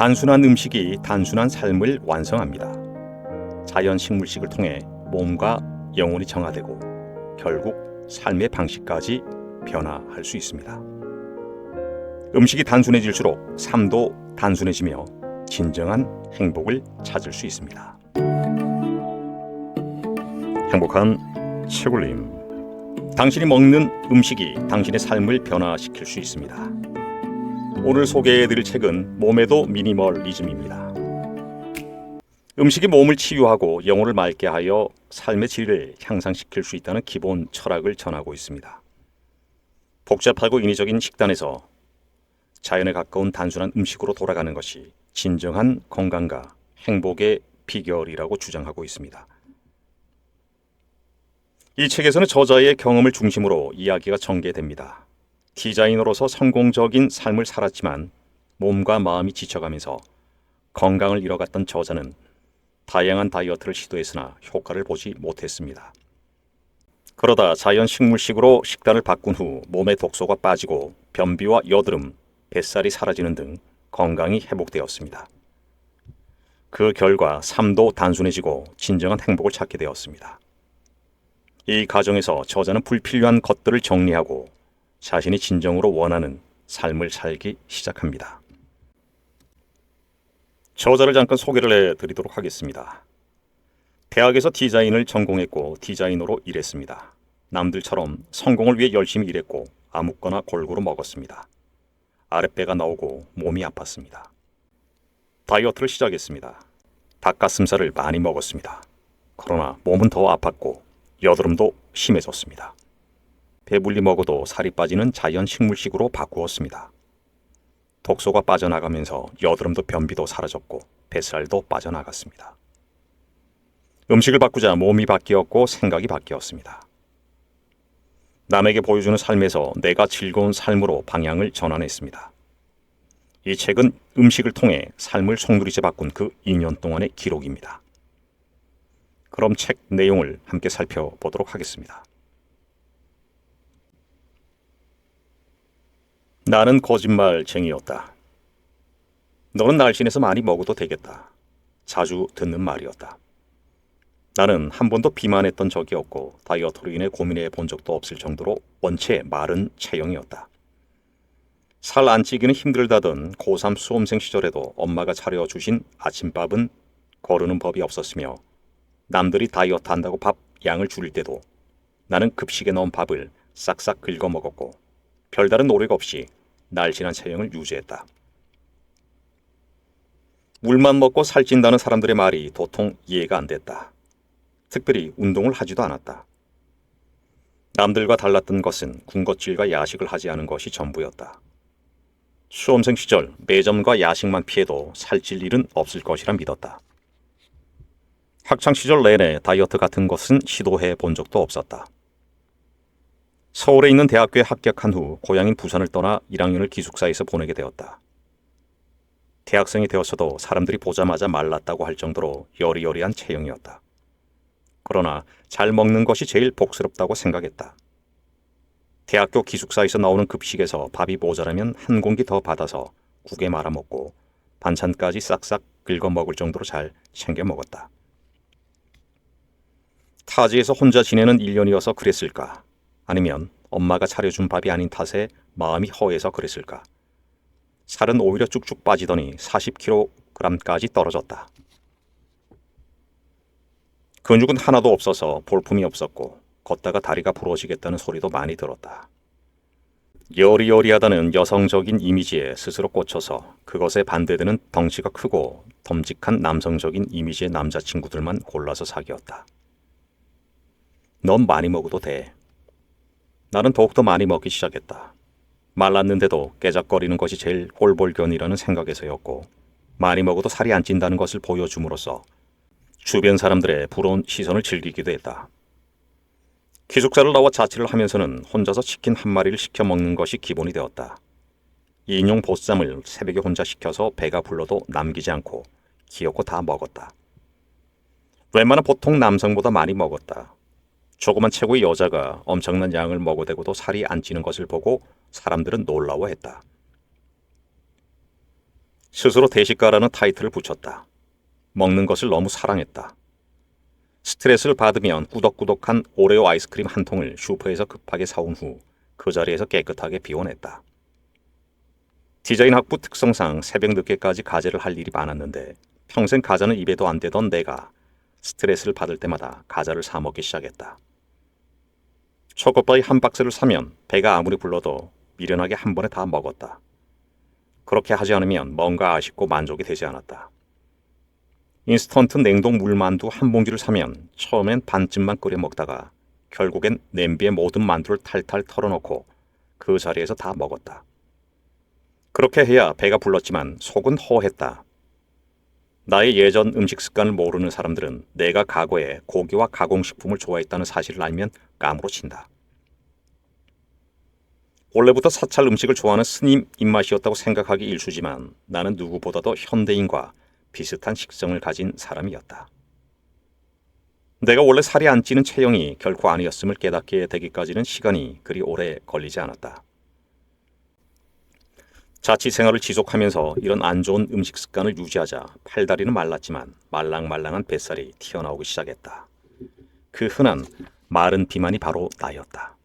단순한 음식이 단순한 삶을 완성합니다. 자연 식물식을 통해 몸과 영혼이 정화되고 결국 삶의 방식까지 변화할 수 있습니다. 음식이 단순해질수록 삶도 단순해지며 진정한 행복을 찾을 수 있습니다. 행복한 채굴림. 당신이 먹는 음식이 당신의 삶을 변화시킬 수 있습니다. 오늘 소개해드릴 책은 몸에도 미니멀리즘입니다. 음식이 몸을 치유하고 영혼을 맑게 하여 삶의 질을 향상시킬 수 있다는 기본 철학을 전하고 있습니다. 복잡하고 인위적인 식단에서 자연에 가까운 단순한 음식으로 돌아가는 것이 진정한 건강과 행복의 비결이라고 주장하고 있습니다. 이 책에서는 저자의 경험을 중심으로 이야기가 전개됩니다. 디자이너로서 성공적인 삶을 살았지만 몸과 마음이 지쳐가면서 건강을 잃어갔던 저자는 다양한 다이어트를 시도했으나 효과를 보지 못했습니다. 그러다 자연 식물식으로 식단을 바꾼 후 몸의 독소가 빠지고 변비와 여드름, 뱃살이 사라지는 등 건강이 회복되었습니다. 그 결과 삶도 단순해지고 진정한 행복을 찾게 되었습니다. 이 과정에서 저자는 불필요한 것들을 정리하고 자신이 진정으로 원하는 삶을 살기 시작합니다. 저자를 잠깐 소개를 해드리도록 하겠습니다. 대학에서 디자인을 전공했고 디자이너로 일했습니다. 남들처럼 성공을 위해 열심히 일했고 아무거나 골고루 먹었습니다. 아랫배가 나오고 몸이 아팠습니다. 다이어트를 시작했습니다. 닭가슴살을 많이 먹었습니다. 그러나 몸은 더 아팠고 여드름도 심해졌습니다. 배불리 먹어도 살이 빠지는 자연 식물식으로 바꾸었습니다. 독소가 빠져나가면서 여드름도 변비도 사라졌고 뱃살도 빠져나갔습니다. 음식을 바꾸자 몸이 바뀌었고 생각이 바뀌었습니다. 남에게 보여주는 삶에서 내가 즐거운 삶으로 방향을 전환했습니다. 이 책은 음식을 통해 삶을 송두리째 바꾼 그 2년 동안의 기록입니다. 그럼 책 내용을 함께 살펴보도록 하겠습니다. 나는 거짓말쟁이였다. 너는 날씬해서 많이 먹어도 되겠다. 자주 듣는 말이었다. 나는 한 번도 비만했던 적이 없고 다이어트로 인해 고민해 본 적도 없을 정도로 원체 마른 체형이었다. 살 안 찌기는 힘들다던 고3 수험생 시절에도 엄마가 차려주신 아침밥은 거르는 법이 없었으며 남들이 다이어트 한다고 밥 양을 줄일 때도 나는 급식에 넣은 밥을 싹싹 긁어 먹었고 별다른 노력 없이 날씬한 체형을 유지했다. 물만 먹고 살찐다는 사람들의 말이 도통 이해가 안 됐다. 특별히 운동을 하지도 않았다. 남들과 달랐던 것은 군것질과 야식을 하지 않은 것이 전부였다. 수험생 시절 매점과 야식만 피해도 살찔 일은 없을 것이라 믿었다. 학창시절 내내 다이어트 같은 것은 시도해 본 적도 없었다. 서울에 있는 대학교에 합격한 후 고향인 부산을 떠나 1학년을 기숙사에서 보내게 되었다. 대학생이 되어서도 사람들이 보자마자 말랐다고 할 정도로 여리여리한 체형이었다. 그러나 잘 먹는 것이 제일 복스럽다고 생각했다. 대학교 기숙사에서 나오는 급식에서 밥이 모자라면 한 공기 더 받아서 국에 말아 먹고 반찬까지 싹싹 긁어 먹을 정도로 잘 챙겨 먹었다. 타지에서 혼자 지내는 1년이어서 그랬을까? 아니면 엄마가 차려준 밥이 아닌 탓에 마음이 허해서 그랬을까? 살은 오히려 쭉쭉 빠지더니 40kg까지 떨어졌다. 근육은 하나도 없어서 볼품이 없었고 걷다가 다리가 부러지겠다는 소리도 많이 들었다. 여리여리하다는 여성적인 이미지에 스스로 꽂혀서 그것에 반대되는 덩치가 크고 덤직한 남성적인 이미지의 남자친구들만 골라서 사귀었다. 넌 많이 먹어도 돼. 나는 더욱더 많이 먹기 시작했다. 말랐는데도 깨작거리는 것이 제일 꼴볼견이라는 생각에서였고 많이 먹어도 살이 안 찐다는 것을 보여줌으로써 주변 사람들의 부러운 시선을 즐기기도 했다. 기숙사를 나와 자취를 하면서는 혼자서 치킨 한 마리를 시켜 먹는 것이 기본이 되었다. 인용 보쌈을 새벽에 혼자 시켜서 배가 불러도 남기지 않고 기어코 다 먹었다. 웬만한 보통 남성보다 많이 먹었다. 조그만 체구의 여자가 엄청난 양을 먹어대고도 살이 안 찌는 것을 보고 사람들은 놀라워했다. 스스로 대식가라는 타이틀을 붙였다. 먹는 것을 너무 사랑했다. 스트레스를 받으면 꾸덕꾸덕한 오레오 아이스크림 한 통을 슈퍼에서 급하게 사온 후 그 자리에서 깨끗하게 비워냈다. 디자인 학부 특성상 새벽 늦게까지 과제를 할 일이 많았는데 평생 과자는 입에도 안 대던 내가 스트레스를 받을 때마다 과자를 사 먹기 시작했다. 초코바이 한 박스를 사면 배가 아무리 불러도 미련하게 한 번에 다 먹었다. 그렇게 하지 않으면 뭔가 아쉽고 만족이 되지 않았다. 인스턴트 냉동 물만두 한 봉지를 사면 처음엔 반쯤만 끓여 먹다가 결국엔 냄비에 모든 만두를 탈탈 털어놓고 그 자리에서 다 먹었다. 그렇게 해야 배가 불렀지만 속은 허했다. 나의 예전 음식 습관을 모르는 사람들은 내가 과거에 고기와 가공식품을 좋아했다는 사실을 알면 까무러친다. 원래부터 사찰 음식을 좋아하는 스님 입맛이었다고 생각하기 일쑤지만 나는 누구보다도 현대인과 비슷한 식성을 가진 사람이었다. 내가 원래 살이 안 찌는 체형이 결코 아니었음을 깨닫게 되기까지는 시간이 그리 오래 걸리지 않았다. 자취 생활을 지속하면서 이런 안 좋은 음식 습관을 유지하자 팔다리는 말랐지만 말랑말랑한 뱃살이 튀어나오기 시작했다. 그 흔한 마른 비만이 바로 나였다.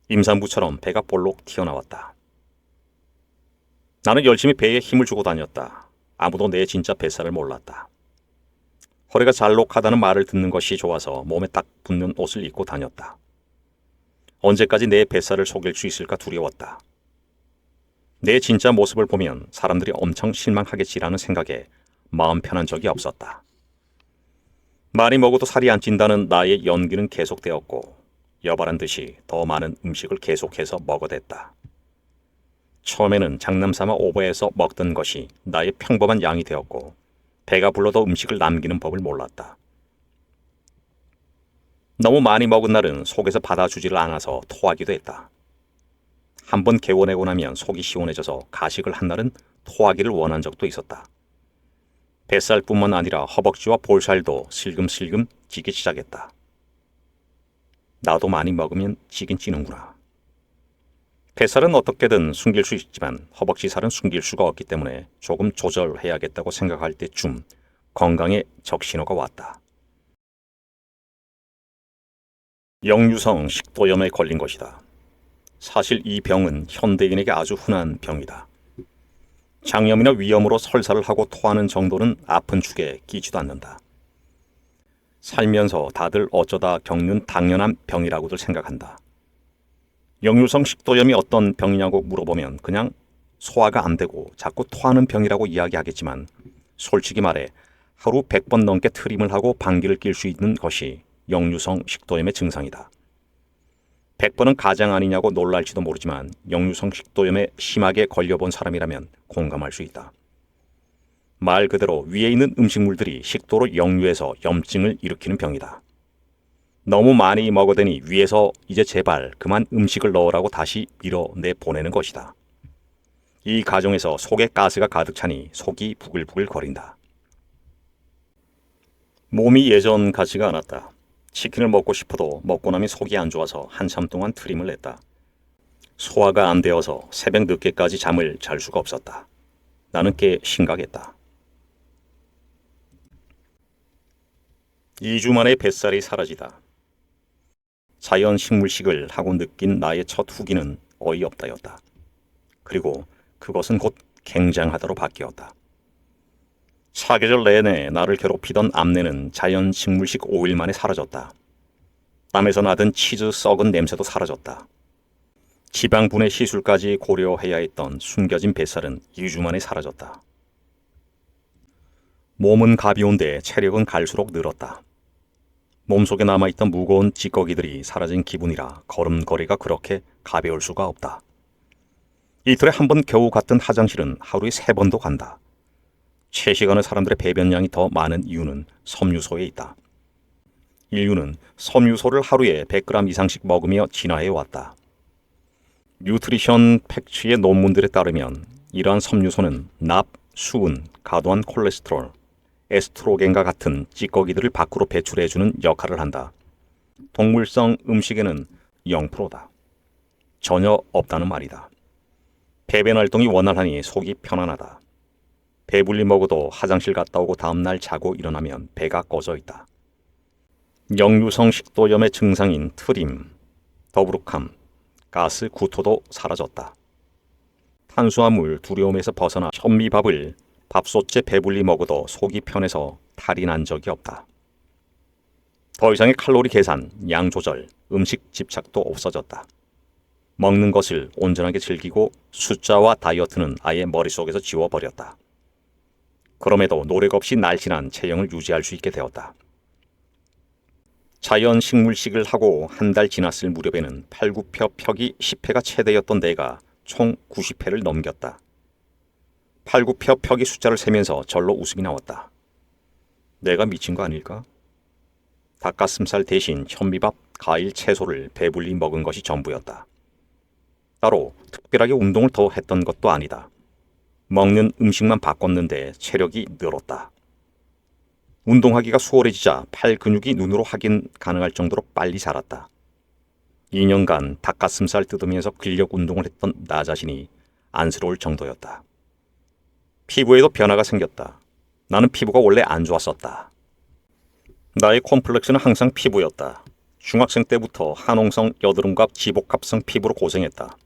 임산부처럼 배가 볼록 튀어나왔다. 나는 열심히 배에 힘을 주고 다녔다. 아무도 내 진짜 뱃살을 몰랐다. 허리가 잘록하다는 말을 듣는 것이 좋아서 몸에 딱 붙는 옷을 입고 다녔다. 언제까지 내 뱃살을 속일 수 있을까 두려웠다. 내 진짜 모습을 보면 사람들이 엄청 실망하겠지라는 생각에 마음 편한 적이 없었다. 많이 먹어도 살이 안 찐다는 나의 연기는 계속되었고 여발한 듯이 더 많은 음식을 계속해서 먹어댔다. 처음에는 장난삼아 오버해서 먹던 것이 나의 평범한 양이 되었고 배가 불러도 음식을 남기는 법을 몰랐다. 너무 많이 먹은 날은 속에서 받아주지를 않아서 토하기도 했다. 한번 개워내고 나면 속이 시원해져서 가식을 한 날은 토하기를 원한 적도 있었다. 뱃살뿐만 아니라 허벅지와 볼살도 슬금슬금 찌기 시작했다. 나도 많이 먹으면 찌긴 찌는구나. 뱃살은 어떻게든 숨길 수 있지만 허벅지 살은 숨길 수가 없기 때문에 조금 조절해야겠다고 생각할 때쯤 건강에 적신호가 왔다. 역류성 식도염에 걸린 것이다. 사실 이 병은 현대인에게 아주 흔한 병이다. 장염이나 위염으로 설사를 하고 토하는 정도는 아픈 축에 끼지도 않는다. 살면서 다들 어쩌다 겪는 당연한 병이라고들 생각한다. 역류성 식도염이 어떤 병이냐고 물어보면 그냥 소화가 안 되고 자꾸 토하는 병이라고 이야기하겠지만 솔직히 말해 하루 100번 넘게 트림을 하고 방귀를 낄 수 있는 것이 역류성 식도염의 증상이다. 100번은 가장 아니냐고 놀랄지도 모르지만 역류성 식도염에 심하게 걸려본 사람이라면 공감할 수 있다. 말 그대로 위에 있는 음식물들이 식도로 역류해서 염증을 일으키는 병이다. 너무 많이 먹어대니 위에서 이제 제발 그만 음식을 넣으라고 다시 밀어내 보내는 것이다. 이 과정에서 속에 가스가 가득 차니 속이 부글부글 거린다. 몸이 예전 같지가 않았다. 치킨을 먹고 싶어도 먹고 나면 속이 안 좋아서 한참 동안 트림을 냈다. 소화가 안 되어서 새벽 늦게까지 잠을 잘 수가 없었다. 나는 꽤 심각했다. 2주 만에 뱃살이 사라지다. 자연 식물식을 하고 느낀 나의 첫 후기는 어이없다였다. 그리고 그것은 곧 굉장하다로 바뀌었다. 사계절 내내 나를 괴롭히던 암내는 자연 식물식 5일 만에 사라졌다. 땀에서 나던 치즈 썩은 냄새도 사라졌다. 지방분해 시술까지 고려해야 했던 숨겨진 뱃살은 2주 만에 사라졌다. 몸은 가벼운데 체력은 갈수록 늘었다. 몸속에 남아있던 무거운 찌꺼기들이 사라진 기분이라 걸음걸이가 그렇게 가벼울 수가 없다. 이틀에 한 번 겨우 갔던 화장실은 하루에 3번도 간다. 채식하는 사람들의 배변량이 더 많은 이유는 섬유소에 있다. 인류는 섬유소를 하루에 100g 이상씩 먹으며 진화해 왔다. 뉴트리션 팩츠의 논문들에 따르면 이러한 섬유소는 납, 수은, 과도한 콜레스테롤, 에스트로겐과 같은 찌꺼기들을 밖으로 배출해주는 역할을 한다. 동물성 음식에는 0%다. 전혀 없다는 말이다. 배변 활동이 원활하니 속이 편안하다. 배불리 먹어도 화장실 갔다 오고 다음날 자고 일어나면 배가 꺼져 있다. 역류성 식도염의 증상인 트림, 더부룩함, 가스, 구토도 사라졌다. 탄수화물 두려움에서 벗어나 현미밥을 밥솥째 배불리 먹어도 속이 편해서 탈이 난 적이 없다. 더 이상의 칼로리 계산, 양 조절, 음식 집착도 없어졌다. 먹는 것을 온전하게 즐기고 숫자와 다이어트는 아예 머릿속에서 지워버렸다. 그럼에도 노력 없이 날씬한 체형을 유지할 수 있게 되었다. 자연 식물식을 하고 한 달 지났을 무렵에는 팔굽혀 펴기 10회가 최대였던 내가 총 90회를 넘겼다. 팔굽혀 펴기 숫자를 세면서 절로 웃음이 나왔다. 내가 미친 거 아닐까? 닭가슴살 대신 현미밥, 과일, 채소를 배불리 먹은 것이 전부였다. 따로 특별하게 운동을 더 했던 것도 아니다. 먹는 음식만 바꿨는데 체력이 늘었다. 운동하기가 수월해지자 팔 근육이 눈으로 확인 가능할 정도로 빨리 자랐다. 2년간 닭가슴살 뜯으면서 근력 운동을 했던 나 자신이 안쓰러울 정도였다. 피부에도 변화가 생겼다. 나는 피부가 원래 안 좋았었다. 나의 콤플렉스는 항상 피부였다. 중학생 때부터 한홍성 여드름과 지복합성 피부로 고생했다.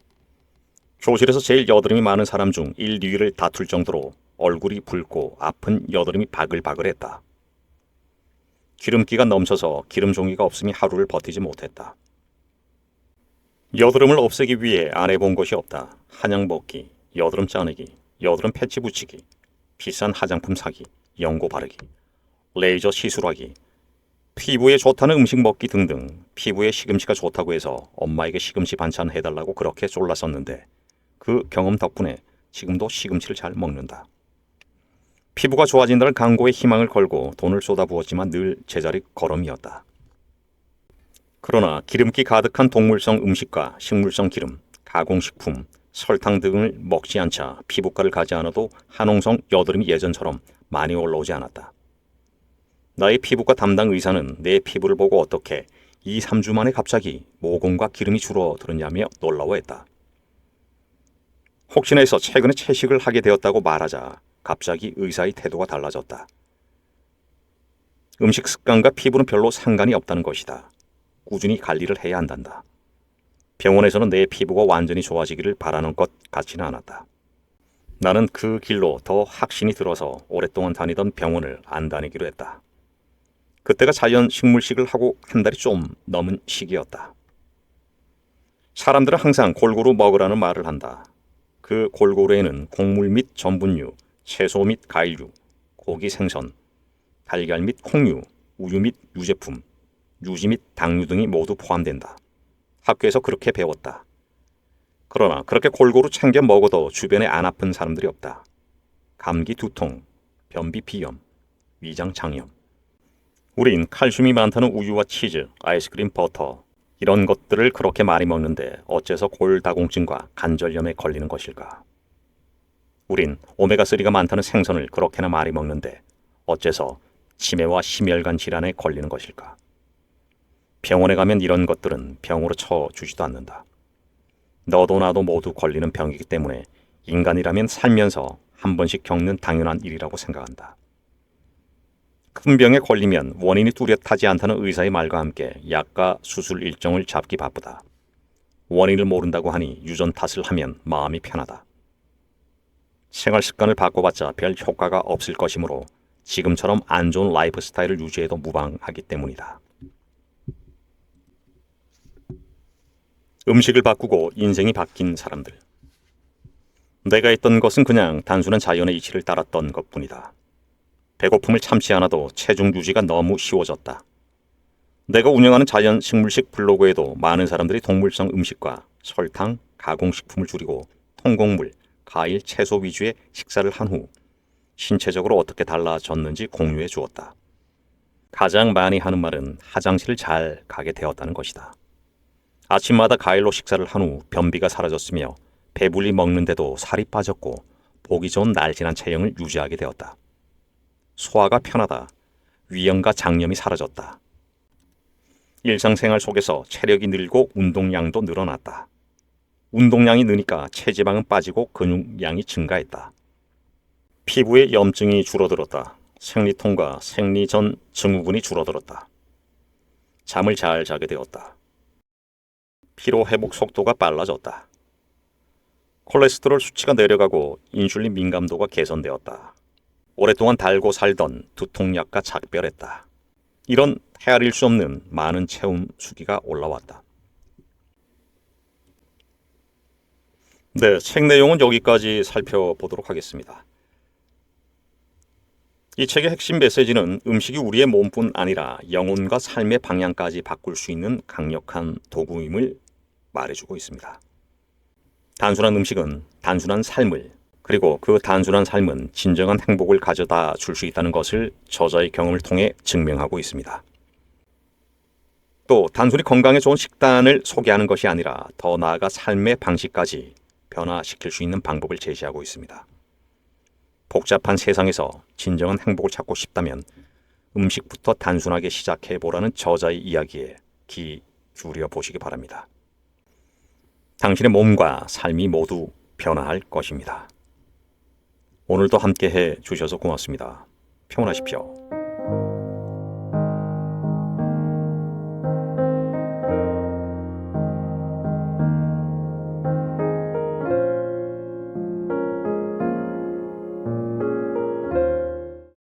교실에서 제일 여드름이 많은 사람 중 1, 2위를 다툴 정도로 얼굴이 붉고 아픈 여드름이 바글바글했다. 기름기가 넘쳐서 기름 종이가 없으니 하루를 버티지 못했다. 여드름을 없애기 위해 안 해본 것이 없다. 한약 먹기, 여드름 짜내기, 여드름 패치 붙이기, 비싼 화장품 사기, 연고 바르기, 레이저 시술하기, 피부에 좋다는 음식 먹기 등등. 피부에 시금치가 좋다고 해서 엄마에게 시금치 반찬 해달라고 그렇게 졸랐었는데 그 경험 덕분에 지금도 시금치를 잘 먹는다. 피부가 좋아진다는 광고에 희망을 걸고 돈을 쏟아부었지만 늘 제자리 걸음이었다. 그러나 기름기 가득한 동물성 음식과 식물성 기름, 가공식품, 설탕 등을 먹지 않자 피부과를 가지 않아도 한홍성 여드름이 예전처럼 많이 올라오지 않았다. 나의 피부과 담당 의사는 내 피부를 보고 어떻게 2, 3주 만에 갑자기 모공과 기름이 줄어들었냐며 놀라워했다. 혹시나 해서 최근에 채식을 하게 되었다고 말하자 갑자기 의사의 태도가 달라졌다. 음식 습관과 피부는 별로 상관이 없다는 것이다. 꾸준히 관리를 해야 한단다. 병원에서는 내 피부가 완전히 좋아지기를 바라는 것 같지는 않았다. 나는 그 길로 더 확신이 들어서 오랫동안 다니던 병원을 안 다니기로 했다. 그때가 자연 식물식을 하고 한 달이 좀 넘은 시기였다. 사람들은 항상 골고루 먹으라는 말을 한다. 그 골고루에는 곡물 및 전분류, 채소 및 과일류, 고기 생선, 달걀 및 콩류, 우유 및 유제품, 유지 및 당류 등이 모두 포함된다. 학교에서 그렇게 배웠다. 그러나 그렇게 골고루 챙겨 먹어도 주변에 안 아픈 사람들이 없다. 감기, 두통, 변비, 비염, 위장 장염. 우린 칼슘이 많다는 우유와 치즈, 아이스크림, 버터 이런 것들을 그렇게 많이 먹는데 어째서 골다공증과 관절염에 걸리는 것일까? 우린 오메가3가 많다는 생선을 그렇게나 많이 먹는데 어째서 치매와 심혈관 질환에 걸리는 것일까? 병원에 가면 이런 것들은 병으로 쳐주지도 않는다. 너도 나도 모두 걸리는 병이기 때문에 인간이라면 살면서 한 번씩 겪는 당연한 일이라고 생각한다. 큰 병에 걸리면 원인이 뚜렷하지 않다는 의사의 말과 함께 약과 수술 일정을 잡기 바쁘다. 원인을 모른다고 하니 유전 탓을 하면 마음이 편하다. 생활 습관을 바꿔봤자 별 효과가 없을 것이므로 지금처럼 안 좋은 라이프 스타일을 유지해도 무방하기 때문이다. 음식을 바꾸고 인생이 바뀐 사람들. 내가 했던 것은 그냥 단순한 자연의 이치를 따랐던 것뿐이다. 배고픔을 참지 않아도 체중 유지가 너무 쉬워졌다. 내가 운영하는 자연 식물식 블로그에도 많은 사람들이 동물성 음식과 설탕, 가공식품을 줄이고 통곡물, 과일, 채소 위주의 식사를 한 후 신체적으로 어떻게 달라졌는지 공유해 주었다. 가장 많이 하는 말은 화장실을 잘 가게 되었다는 것이다. 아침마다 과일로 식사를 한 후 변비가 사라졌으며 배불리 먹는데도 살이 빠졌고 보기 좋은 날씬한 체형을 유지하게 되었다. 소화가 편하다. 위염과 장염이 사라졌다. 일상생활 속에서 체력이 늘고 운동량도 늘어났다. 운동량이 느니까 체지방은 빠지고 근육량이 증가했다. 피부의 염증이 줄어들었다. 생리통과 생리 전 증후군이 줄어들었다. 잠을 잘 자게 되었다. 피로 회복 속도가 빨라졌다. 콜레스테롤 수치가 내려가고 인슐린 민감도가 개선되었다. 오랫동안 달고 살던 두통약과 작별했다. 이런 헤아릴 수 없는 많은 체험 수기가 올라왔다. 네, 책 내용은 여기까지 살펴보도록 하겠습니다. 이 책의 핵심 메시지는 음식이 우리의 몸뿐 아니라 영혼과 삶의 방향까지 바꿀 수 있는 강력한 도구임을 말해주고 있습니다. 단순한 음식은 단순한 삶을, 그리고 그 단순한 삶은 진정한 행복을 가져다 줄 수 있다는 것을 저자의 경험을 통해 증명하고 있습니다. 또 단순히 건강에 좋은 식단을 소개하는 것이 아니라 더 나아가 삶의 방식까지 변화시킬 수 있는 방법을 제시하고 있습니다. 복잡한 세상에서 진정한 행복을 찾고 싶다면 음식부터 단순하게 시작해보라는 저자의 이야기에 귀 기울여 보시기 바랍니다. 당신의 몸과 삶이 모두 변화할 것입니다. 오늘도 함께해 주셔서 고맙습니다. 평안하십시오.